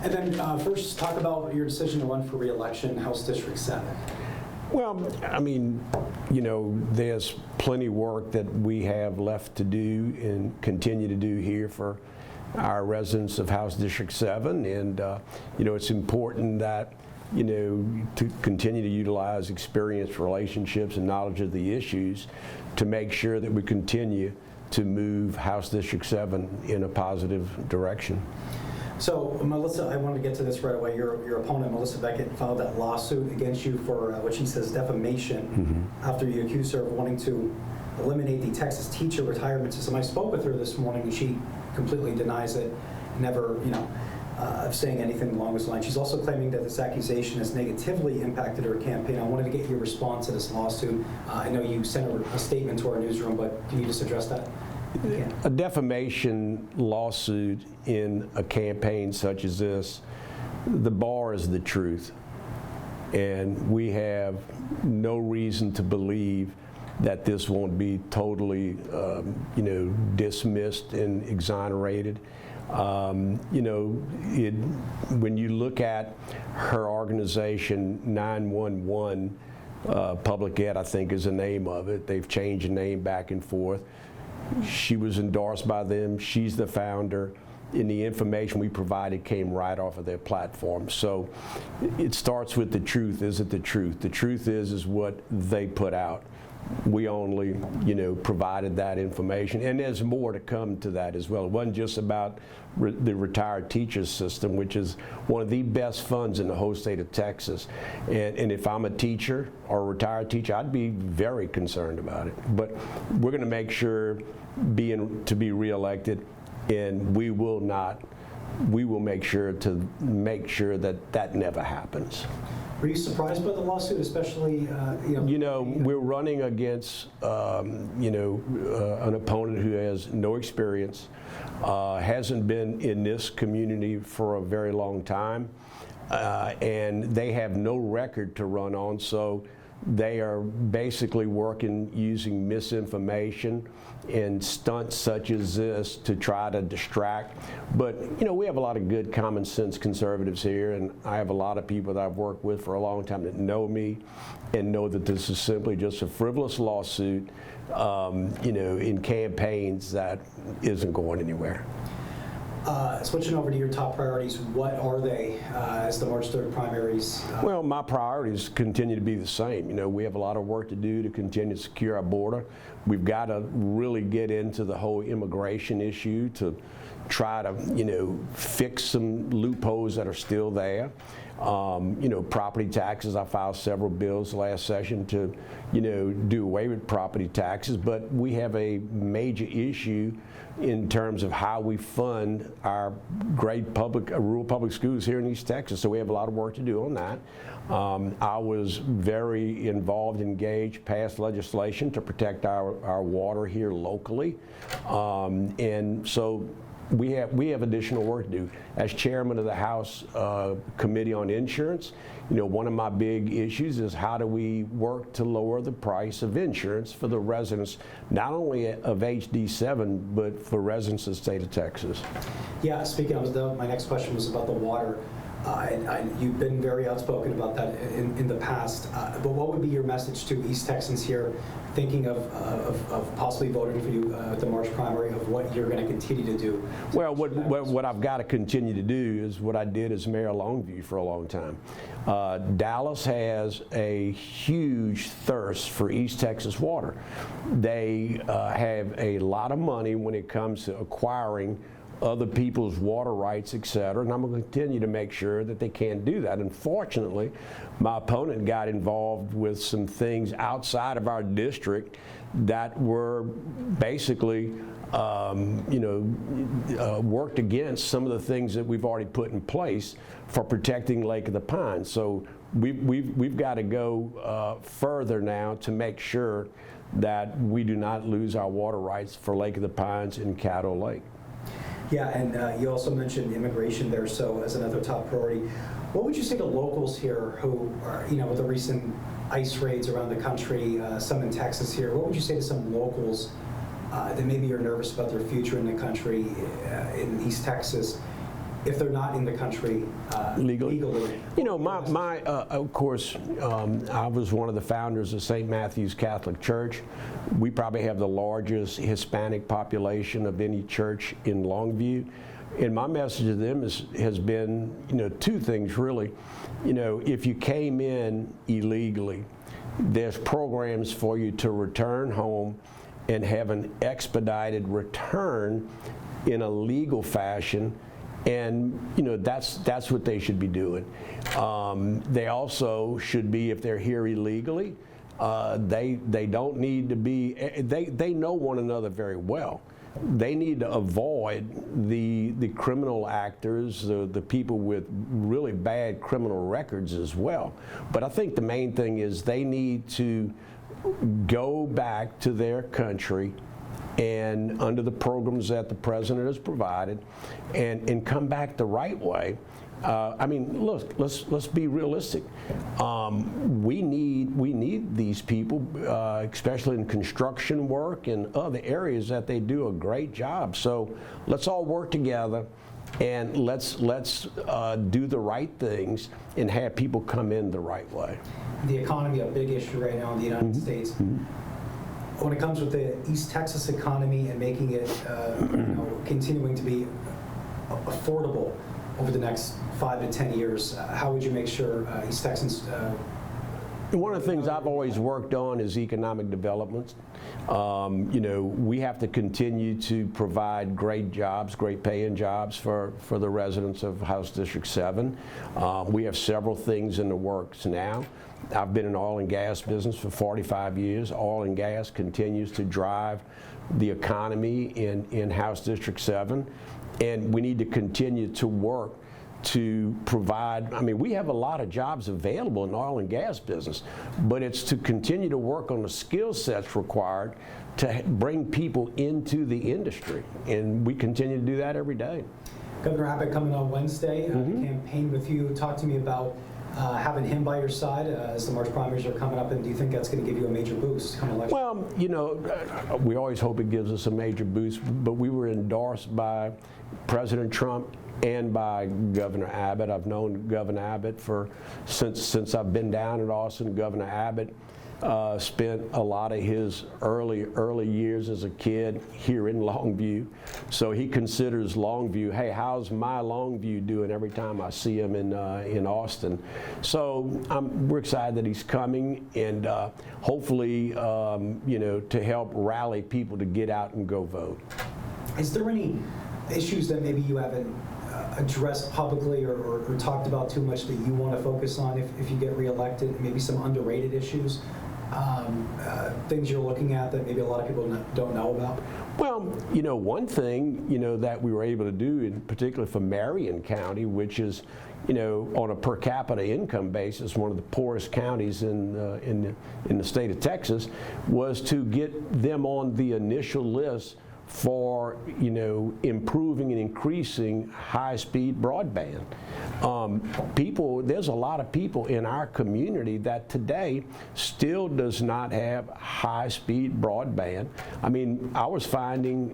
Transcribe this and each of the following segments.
And then first, talk about your decision to run for re-election, House District 7. Well, I mean, you know, there's plenty of work that we have left to do and continue to do here for our residents of House District 7. And, you know, it's important that, you know, to continue to utilize experienced relationships and knowledge of the issues to make sure that we continue to move House District 7 in a positive direction. So, Melissa, I wanted to get to this right away. Your opponent, Melissa Beckett, filed that lawsuit against you for what she says defamation after you accused her of wanting to eliminate the Texas teacher retirement system. I spoke with her this morning, and she completely denies it, never, you know, saying anything along this line. She's also claiming that this accusation has negatively impacted her campaign. I wanted to get your response to this lawsuit. I know you sent a statement to our newsroom, but can you just address that? Yeah. A defamation lawsuit in a campaign such as this, the bar is the truth. And we have no reason to believe that this won't be totally, you know, dismissed and exonerated. You know, when you look at her organization, 911 Public Ed, I think is the name of it. They've changed the name back and forth. She was endorsed by them. She's the founder. And the information we provided came right off of their platform. So it starts with the truth. Is it the truth? The truth is what they put out. We only, you know, provided that information, and there's more to come to that as well. It wasn't just about the retired teachers system, which is one of the best funds in the whole state of Texas. And if I'm a teacher or a retired teacher, I'd be very concerned about it. But we're going to make sure to be reelected, and we will make sure that that never happens. Were you surprised by the lawsuit, especially, You know, we're running against, you know, an opponent who has no experience, hasn't been in this community for a very long time, and they have no record to run on, so they are basically working using misinformation and stunts such as this to try to distract. But, you know, we have a lot of good common sense conservatives here, and I have a lot of people that I've worked with for a long time that know me and know that this is simply just a frivolous lawsuit, you know, in campaigns that isn't going anywhere. Switching over to your top priorities, what are they as the March 3rd primaries? Well, my priorities continue to be the same. You know, we have a lot of work to do to continue to secure our border. We've got to really get into the whole immigration issue to try to, you know, fix some loopholes that are still there. You know, property taxes, I filed several bills last session to, you know, do away with property taxes, but we have a major issue in terms of how we fund our great rural public schools here in East Texas. So we have a lot of work to do on that. I was very involved, engaged, passed legislation to protect our water here locally. And so we have additional work to do. As chairman of the House Committee on Insurance, you know, one of my big issues is how do we work to lower the price of insurance for the residents, not only of HD7, but for residents of the state of Texas. Yeah, speaking of, my next question was about the water. You've been very outspoken about that in the past, but what would be your message to East Texans here thinking of possibly voting for you at the March primary, of what you're going to continue to do? Well, what I've got to continue to do is what I did as mayor of Longview for a long time. Dallas has a huge thirst for East Texas water. They have a lot of money when it comes to acquiring other people's water rights, et cetera, and I'm going to continue to make sure that they can't do that. Unfortunately, my opponent got involved with some things outside of our district that were basically, you know, worked against some of the things that we've already put in place for protecting Lake of the Pines. So we've got to go further now to make sure that we do not lose our water rights for Lake of the Pines and Caddo Lake. Yeah, and you also mentioned immigration there, so as another top priority. What would you say to locals here who are, you know, with the recent ICE raids around the country, some in Texas here, what would you say to some locals that maybe are nervous about their future in the country, in East Texas? if they're not in the country legally. You know, of course, I was one of the founders of St. Matthew's Catholic Church. We probably have the largest Hispanic population of any church in Longview. And my message to them has been, you know, two things really. You know, if you came in illegally, there's programs for you to return home and have an expedited return in a legal fashion. And you know, that's what they should be doing. They also should be, if they're here illegally, they don't need to be. They know one another very well. They need to avoid the criminal actors, the people with really bad criminal records as well. But I think the main thing is they need to go back to their country and under the programs that the president has provided, and come back the right way. I mean, look, let's be realistic. We need these people, especially in construction work and other areas that they do a great job. So let's all work together, and let's do the right things and have people come in the right way. The economy, a big issue right now in the United States. When it comes with the East Texas economy and making it, you know, continuing to be affordable over the next 5 to 10 years, how would you make sure East Texans? One of the things I've always worked on is economic development. You know, we have to continue to provide great jobs, great paying jobs for the residents of House District 7. We have several things in the works now. I've been in the oil and gas business for 45 years. Oil and gas continues to drive the economy in House District 7. And we need to continue to work to provide, I mean, we have a lot of jobs available in the oil and gas business, but it's to continue to work on the skill sets required to bring people into the industry. And we continue to do that every day. Governor Abbott coming on Wednesday, campaign with you. Talk to me about having him by your side as the March primaries are coming up, and do you think that's going to give you a major boost come election? Well, you know, we always hope it gives us a major boost, but we were endorsed by President Trump and by Governor Abbott. I've known Governor Abbott since I've been down in Austin. Governor Abbott spent a lot of his early years as a kid here in Longview, so he considers Longview, hey, how's my Longview doing every time I see him in Austin. So we're excited that he's coming, and hopefully you know, to help rally people to get out and go vote. Is there any issues that maybe you haven't addressed publicly or talked about too much that you want to focus on if you get reelected? Maybe some underrated issues, things you're looking at that maybe a lot of people don't know about? Well, you know, one thing, you know, that we were able to do, in particular for Marion County, which is, you know, on a per capita income basis, one of the poorest counties in the state of Texas, was to get them on the initial list for, you know, improving and increasing high-speed broadband. There's a lot of people in our community that today still does not have high-speed broadband. I mean, I was finding,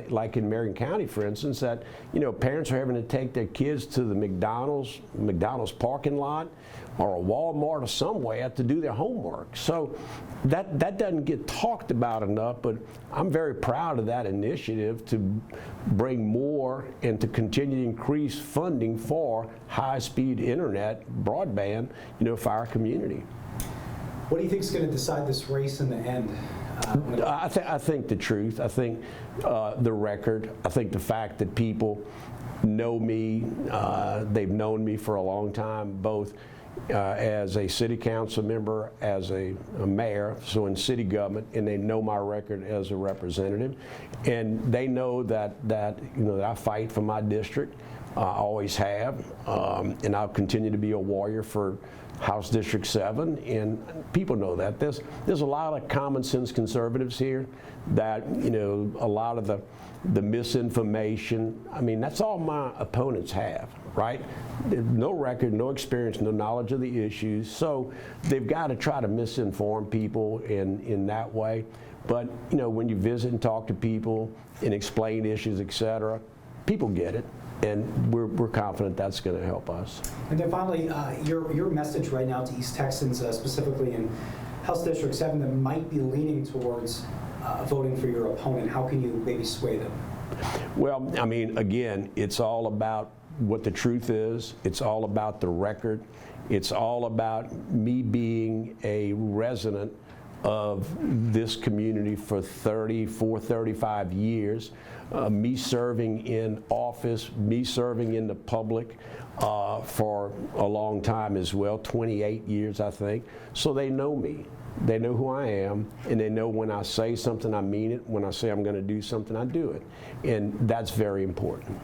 like in Marion County, for instance, that, you know, parents are having to take their kids to the McDonald's parking lot or a Walmart or somewhere to do their homework. So that doesn't get talked about enough, but I'm very proud of that initiative to bring more and to continue to increase funding for high-speed internet broadband, you know, for our community. What do you think is going to decide this race in the end? I think the truth. I think the record. I think the fact that people know me, they've known me for a long time, both as a city council member, as a mayor, so in city government, and they know my record as a representative, and they know that you know, that I fight for my district. I always have, and I'll continue to be a warrior for House District 7, and people know that. There's a lot of common sense conservatives here that, you know, a lot of the misinformation, I mean, that's all my opponents have, right? No record, no experience, no knowledge of the issues, so they've got to try to misinform people in that way. But, you know, when you visit and talk to people and explain issues, etc., people get it. And we're confident that's going to help us. And then finally, your message right now to East Texans, specifically in House District 7, that might be leaning towards voting for your opponent, how can you maybe sway them? Well, I mean, again, it's all about what the truth is. It's all about the record. It's all about me being a resident of this community for 35 years, me serving in office, me serving in the public for a long time as well, 28 years, I think. So they know me. They know who I am, and they know when I say something, I mean it. When I say I'm going to do something, I do it. And that's very important.